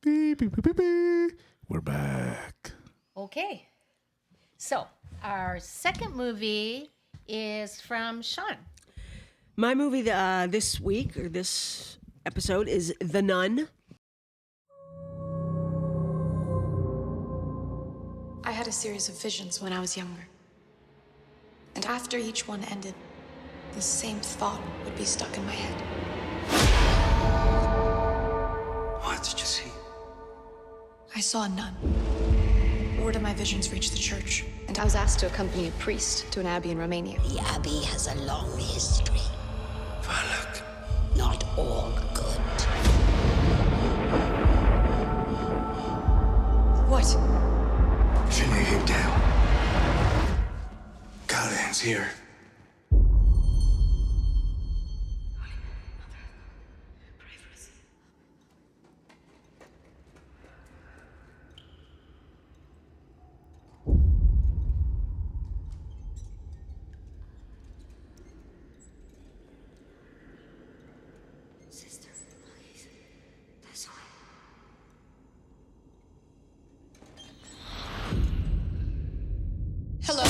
Beep, beep, beep, beep, beep. We're back. Okay. So, our second movie is from Sean. My movie this week, or this episode, is The Nun. I had a series of visions when I was younger. And after each one ended, the same thought would be stuck in my head. What did you see? I saw a nun. Word of my visions reached the church, and I was asked to accompany a priest to an abbey in Romania. The Abbey has a long history. Valak. Not all good. What? Finley came down. Callahan's here. Sister, please. This way. Hello?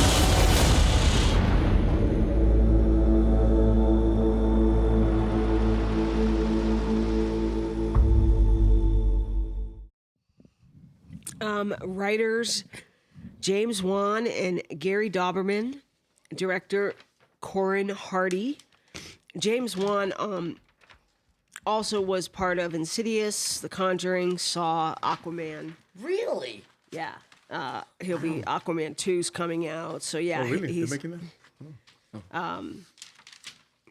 Writers James Wan and Gary Dauberman, director Corin Hardy. James Wan also was part of Insidious, The Conjuring, Saw, Aquaman. Really? Yeah. He'll be Aquaman 2's coming out. So yeah, Oh, really? he's They're making that?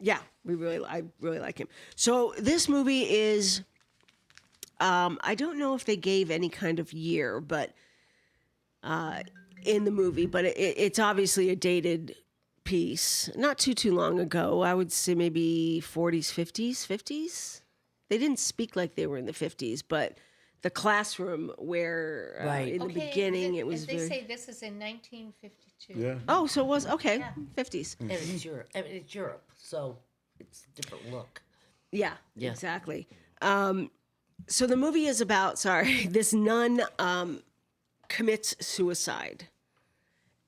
yeah, I really like him. So this movie is I don't know if they gave any kind of year, but in the movie, but it's obviously a dated piece. Not too long ago. I would say maybe 40s, 50s. They didn't speak like they were in the 50s, but the classroom where Right. in the beginning it was They very... say this is in 1952. Yeah. Oh, so it was okay. 50s. And it's Europe. I mean, it's Europe, so it's a different look. Yeah, Yeah. exactly. So the movie is about, this nun commits suicide.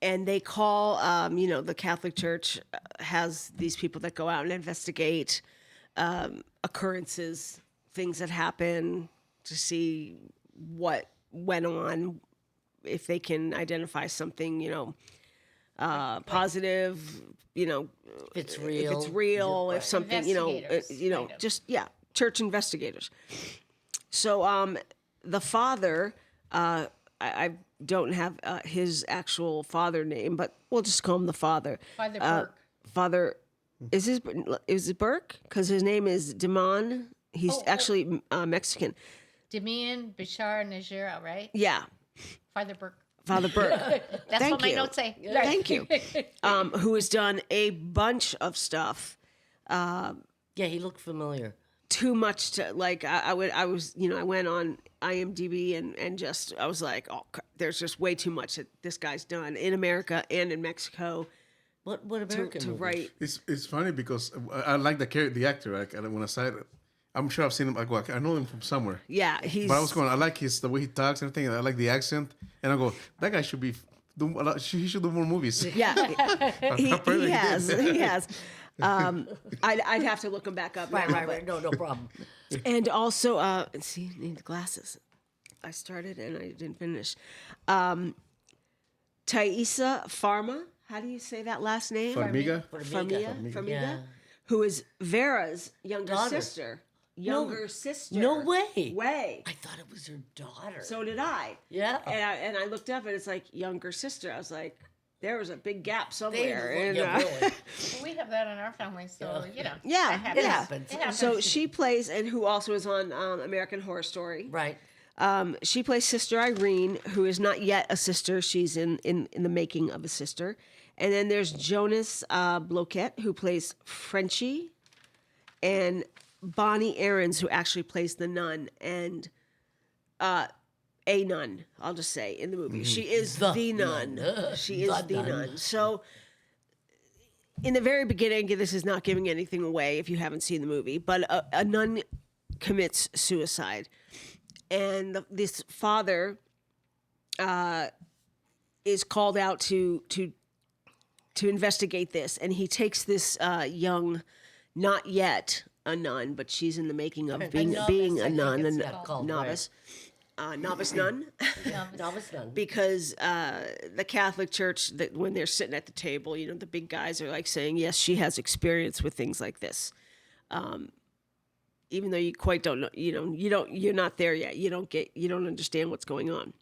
And they call, the Catholic Church has these people that go out and investigate occurrences, things that happen, to see what went on, if they can identify something, positive, If it's real. if something, Investigators, kind of. just, church investigators. So the father, I don't have his actual father name, but we'll just call him the father. Father Burke. Father, is it Burke? Because his name is Dimon. He's actually Mexican. Demian Bashar Najera, right? Yeah, Father Burke. Father Burke. That's Thank what my you. notes say. Thank you. Who has done a bunch of stuff. Yeah, he looked familiar. Too much to like. I went on IMDb and just I was like, oh, there's just way too much that this guy's done in America and in Mexico. What American to movies? write. It's funny because I like the actor. Like, when I saw it, I'm sure I've seen him. Like, I know him from somewhere. Yeah, he's. But I was going. I like the way he talks and everything. I like the accent, and I go, that guy should be. He should do more movies. Yeah, he Apparently he has. did. He has. I'd have to look him back up. now, Right. but- No problem. And also, see, I need the glasses. I started and I didn't finish. Thaisa Farma. How do you say that last name? Farmiga. Farmiga. Yeah. Who is Vera's younger Daughter. sister. No Sister. No way. Way. I thought it was her daughter. So did I. Yeah. And I looked up and it's like younger sister. I was like, there was a big gap They somewhere. look- And, yeah, really. Well, we have that in our family, so, yeah, that it happens. happens. So she plays, and who also is on American Horror Story. Right. She plays Sister Irene, who is not yet a sister. She's in the making of a sister. And then there's Jonas Bloquet, who plays Frenchie, and Bonnie Aarons, who actually plays the nun, and a nun, I'll just say, in the movie. She is the nun. She is the nun. So in the very beginning, this is not giving anything away if you haven't seen the movie, but a nun commits suicide. and this father is called out to investigate this, and he takes this young, not yet a nun, but she's in the making of being novice, being I a think nun, it's a called, novice. Novice nun, Novice nun. because the Catholic Church, that when they're sitting at the table, the big guys are like saying, yes, she has experience with things like this, even though you quite don't know, you're not there yet. You don't understand what's going on.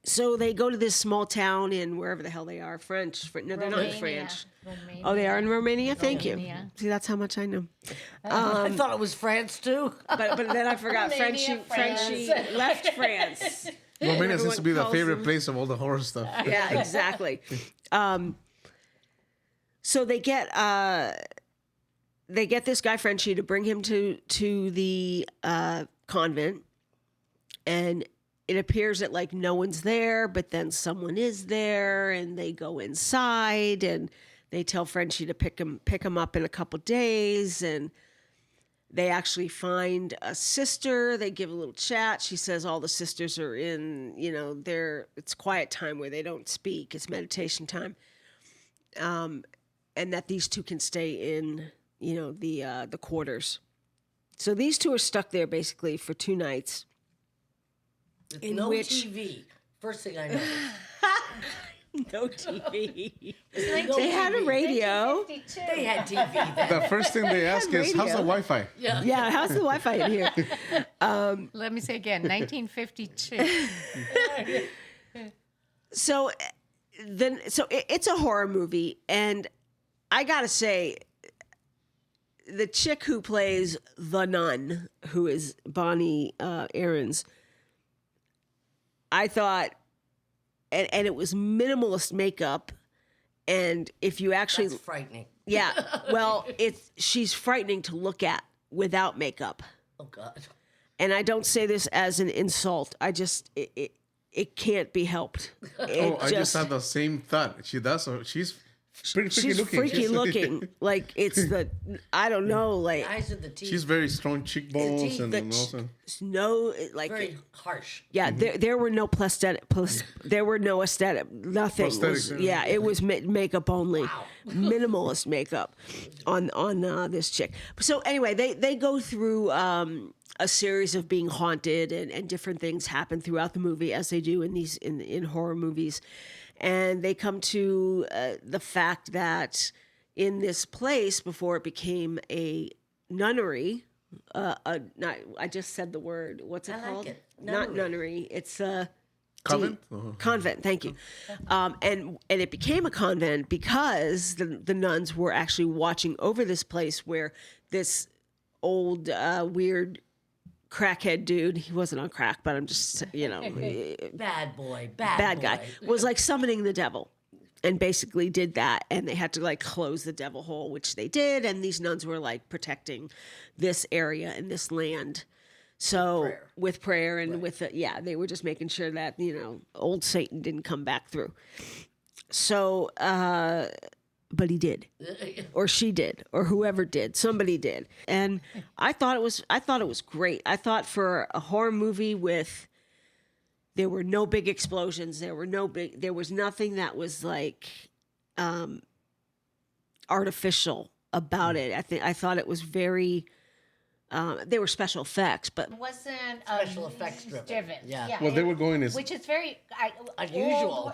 So they go to this small town in wherever the hell they are, French. No, they're not in France. Romania. Oh, they are in Romania. Thank you. Romania. See, that's how much I know. I thought it was France too. But then I forgot Romania, Frenchie left France. Romania seems to be the calls favorite them- place of all the horror stuff. Yeah, exactly. So they get this guy Frenchie to bring him to the convent, and it appears that like no one's there, but then someone is there, and they go inside and they tell Frenchie to pick him up in a couple days, and they actually find a sister. They give a little chat. She says all the sisters are in, it's quiet time where they don't speak. It's meditation time. And that these two can stay in, the quarters. So these two are stuck there basically for 2 nights. In no which- TV. First thing I know. No TV. No They had a TV. radio. 1952. They had TV then. The first thing they ask is, how's the radio. Wi-Fi? Yeah, how's the Wi-Fi in here? Let me say again, 1952. So it's a horror movie, and I gotta say, the chick who plays the nun, who is Bonnie Aarons, I thought, and it was minimalist makeup, and if you actually, That's frightening. yeah, well, she's frightening to look at without makeup, Oh God. and I don't say this as an insult. I just it can't be helped. I just had the same thought. She does. So she's pretty freaky She's looking. freaky looking. Like it's I don't know, like Eyes of the teeth. She's very strong cheekbones teeth, and the- also. no, like very harsh. yeah, there were no there were no aesthetic, nothing. Prosthetics, Was, yeah. yeah, it was makeup only, minimalist makeup on this chick. So anyway, they go through a series of being haunted, and different things happen throughout the movie, as they do in these in horror movies, and they come to the fact that in this place, before it became a nunnery. I just said the word. What's it I like called? it. Not Nunnery. nunnery. It's Convent? convent. Thank you. And it became a convent because the nuns were actually watching over this place where this old weird crackhead dude. He wasn't on crack, but I'm just Bad boy. bad guy was like summoning the devil. And basically did that, and they had to like close the devil hole, which they did. And these nuns were like protecting this area and this land. So with prayer and with they were just making sure that old Satan didn't come back through. So, but he did, or she did, or whoever did, somebody did, and I thought it was great. I thought for a horror movie there were no big explosions. There was nothing that was like artificial about it. I thought it was very. They were special effects, but It wasn't Special effects driven. Yeah. Well, they were going as which is very Unusual.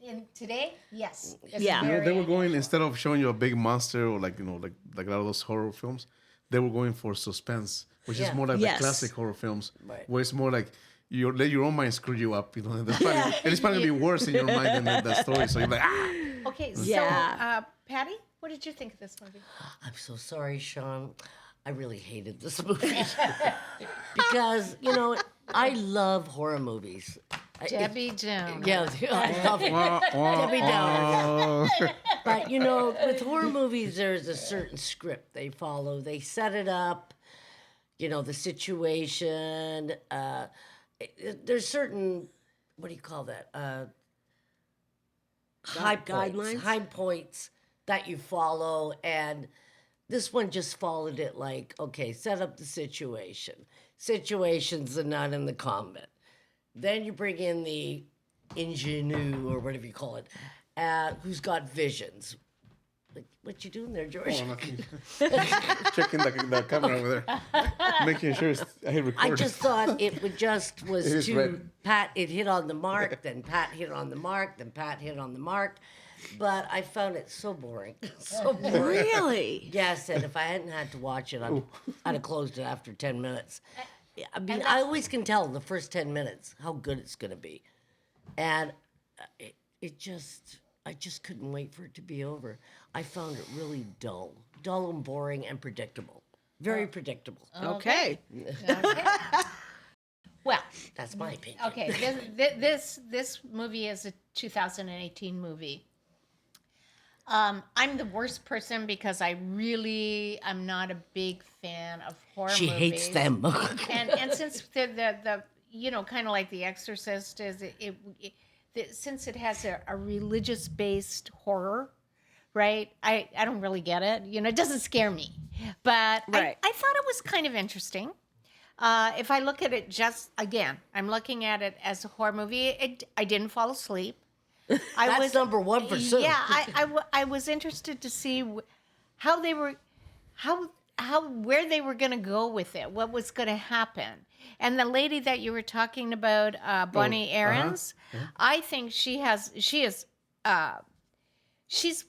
In today, yes. It's Yeah. very they were going, instead of showing you a big monster or like a lot of those horror films, they were going for suspense, which is Yeah. more like Yes. the classic horror films, Right. where it's more like you let your own mind screw you up. And it's probably gonna be worse in your mind than the story. So you're like, Okay, so Yeah. Patty, what did you think of this movie? I'm so sorry, Sean. I really hated this movie because I love horror movies. Debbie Jones. Yeah, I love it. Debbie Downer. But with horror movies, there's a certain script they follow. They set it up, the situation. There's certain, what do you call that? High guidelines? high points that you follow, and This one just followed it like, okay, set up the situation. Situation's the nun in the convent. Then you bring in the ingenue, or whatever you call it, who's got visions. Like, what you doing there, George? Oh, nothing. Checking the camera over there, making sure I hit record. I just thought it was It is to red. Pat. It hit on the mark, then Pat hit on the mark, then Pat hit on the mark. But I found it so boring, so boring. Really? Yes, and if I hadn't had to watch it, I'd have closed it after 10 minutes. I mean, I always can tell in the first 10 minutes how good it's going to be, and I just couldn't wait for it to be over. I found it really dull and boring and predictable. Very predictable. Okay. Well, That's my opinion. okay, this movie is a 2018 movie. I'm the worst person because I'm not a big fan of horror She movies. hates them. and since the kind of like The Exorcist is since it has a religious based horror, right? I don't really get it. It doesn't scare me, but Right. I thought it was kind of interesting. If I look at it I'm looking at it as a horror movie. I didn't fall asleep. That's number one for Sue. Yeah, I was interested to see how they were, where they were going to go with it, what was going to happen. And the lady that you were talking about, Bonnie Aarons, I think she's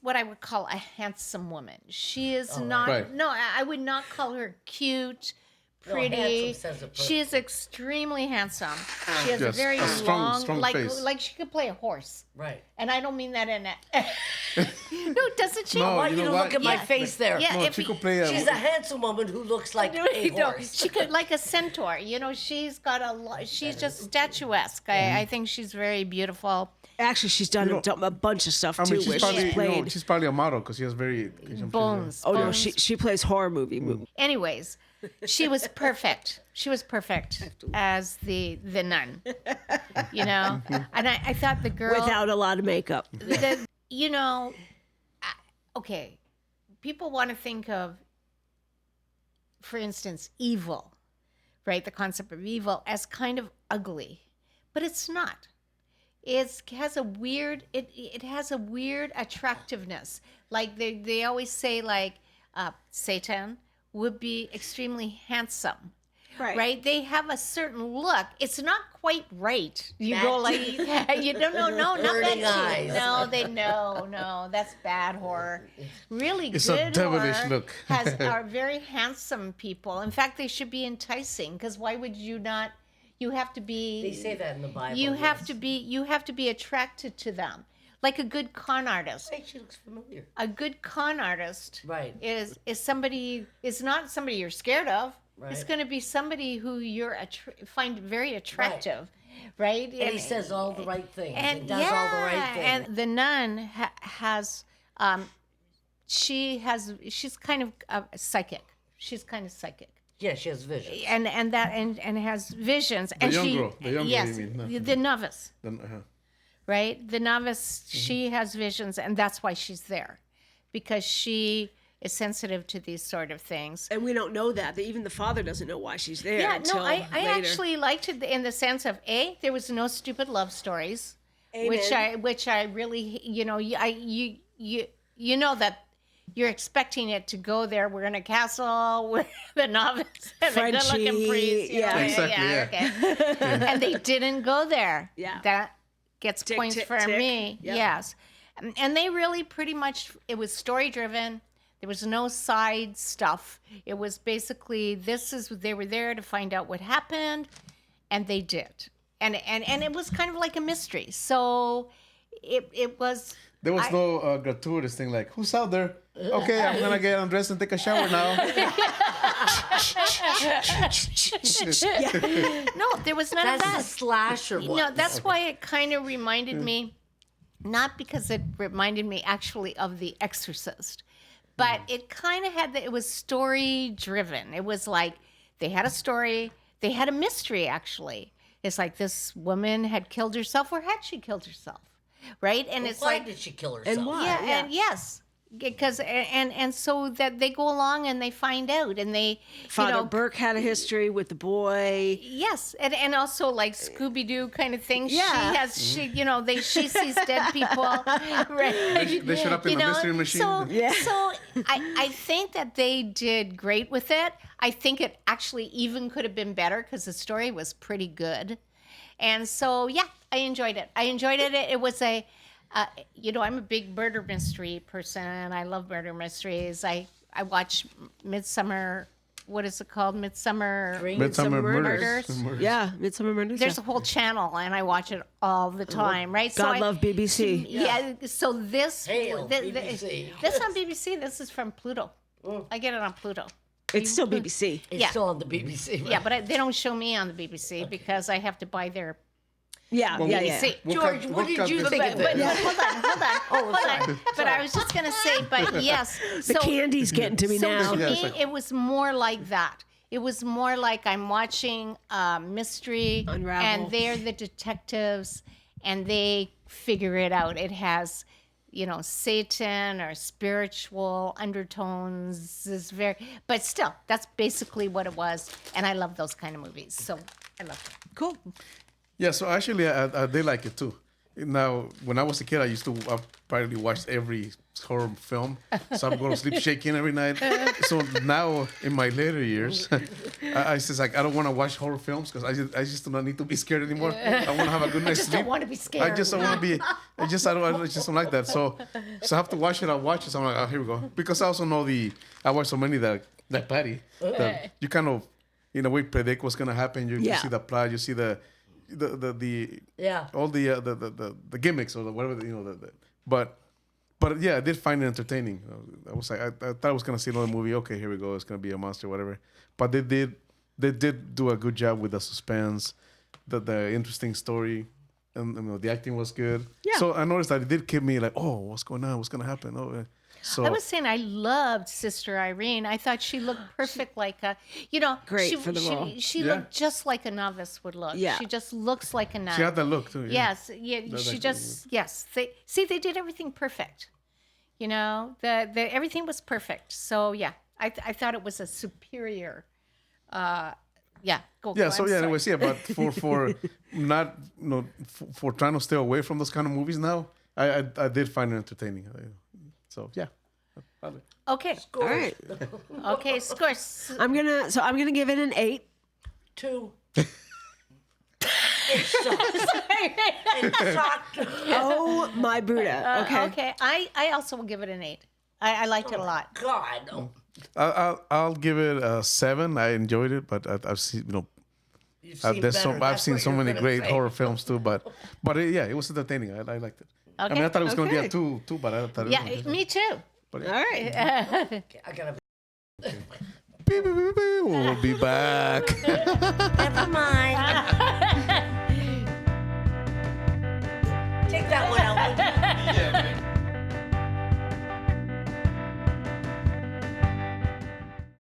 what I would call a handsome woman. She is not. Right. No, I would not call her cute. Pretty. handsome says it She is extremely handsome. She has a Yes, very a strong like face. like she could play a horse. Right. And I don't mean that in a. No, doesn't she? No, I want you you know to what? look at my Yeah. face there. Yeah, No, if she you- could play a. She's a handsome woman who looks like No, a no, horse. she could like a centaur. She's got she's just statuesque. I think she's very beautiful. Actually, she's done a bunch of stuff I too, mean, where she's probably she's played. she's probably a model because she has very Bones. Oh no, bones. she plays horror movie. Anyways, she was perfect. She was perfect as the nun. And I thought the girl Without a lot of makeup. okay, people want to think of, for instance, evil, right? The concept of evil as kind of ugly, but it's not. It has a weird attractiveness. Like they always say, like Satan would be extremely handsome. Right. They have a certain look. It's not quite right. You go like you don't know, no, not Burning that eyes. No, that's bad horror. Really It's a good devilish horror look. are very handsome people. In fact, they should be enticing because why would you not? You have to be. They say that in the Bible. You have yes. to be. You have to be attracted to them, like a good con artist. Hey, she looks familiar. A good con artist, Right. is somebody. Is not somebody you're scared of. It's Right. going to be somebody who you're find very attractive, right? And he says all the right things. And and does all the right things. And the nun has, she's kind of psychic. She's kind of psychic. Yeah, she has vision. And has visions. The and young she, girl, yes, you mean, no. the novice, Then, right? The novice, she has visions, and that's why she's there, because she is sensitive to these sort of things. And we don't know that. Even the father doesn't know why she's there Yeah, until no, I later. actually liked it in the sense of there was no stupid love stories, which I really you know that you're expecting it to go there. We're in a castle with the novice and the good-looking Frenchie, priest. yeah. Exactly, Okay. And they didn't go there. Yeah. That gets Tick, points tick, for tick. me. Yep. Yes. And they really pretty much, it was story-driven. There was no side stuff. It was basically, they were there to find out what happened, and they did. And it was kind of like a mystery. So it was... there was no gratuitous thing like, who's out there? Okay, I'm gonna get undressed and take a shower now. No, there was none of That's that. a slasher one. No, that's why it kind of reminded me, not because it reminded me actually of The Exorcist, but it kind of had it was story driven. It was like they had a story, they had a mystery actually. It's like this woman had killed herself, or had she killed herself? Right? And Well, it's why like, did she kill herself? And why? yeah, Yeah. and yes. because and so that they go along and they find out and they Father Burke had a history with the boy. yes, and also like Scooby Doo kind of thing. Yeah. She sees dead people. Right. They showed up in the mystery machine. So I think that they did great with it. I think it actually even could have been better because the story was pretty good. And so, yeah, I enjoyed it. It was a, I'm a big murder mystery person, and I love murder mysteries. I watch Midsummer. What is it called? Midsummer Murders. Yeah, Midsummer Murders. There's a whole channel, and I watch it all the time, right? God love BBC. Yeah. So this BBC. this on BBC. This is from Pluto. I get it on Pluto. It's still BBC. It's still on the BBC. Right? Yeah, but they don't show me on the BBC because I have to buy their Yeah, BBC. George, what did you think of But this? hold on. But I was just going to say, but yes. The candy's getting to me now. To me, it was more like that. It was more like I'm watching a mystery, Unravel. and they're the detectives, and they figure it out. It has, Satan or spiritual undertones. But still, that's basically what it was. And I love those kind of movies, so I love it. Cool. Yeah, so actually, I did like it too. Now, when I was a kid, I probably watched every horror film. So I'm going to sleep shaking every night. So now, in my later years, I just I don't want to watch horror films because I just do not need to be scared anymore. I want to have a good night's sleep. I don't want to be scared. I just don't want to be. I just don't like that. So I have to watch it. I'll watch it. So I'm like, oh, here we go. Because I also know I watch so many that Patty, that you kind of, in a way, predict what's gonna happen. You see the plot. You see the all the gimmicks or whatever but yeah, I did find it entertaining. I was like, I thought I was gonna see another movie. Okay, here we go. It's gonna be a monster, whatever. But they did do a good job with the suspense, the interesting story, and the acting was good. Yeah. So I noticed that it did keep me like, oh, what's going on? What's gonna happen? Oh. So I was saying I loved Sister Irene. I thought she looked perfect, like a, Great for the role. She looked just like a novice would look. Yeah. She just looks like a nun. she had that look too. Yeah. Yes, yeah. She just They did everything perfect. The everything was perfect. So yeah, I thought it was a superior. Yeah. Anyways, but for not for trying to stay away from those kind of movies now, I did find it entertaining. So yeah. Okay. All right. Okay. Scores. I'm gonna give it an 8. 2. It sucks. It sucked. Oh my Buddha. Okay. Okay. I also will give it an 8. I liked it a lot. God. I'll give it a 7. I enjoyed it, but I've seen You've seen I've seen so many great say. horror films too, but it was entertaining. I liked it. Okay. I mean, I thought it was going to be Okay. a 2, but I thought Yeah, it was me too. All right. I gotta. We'll be back. Never mind.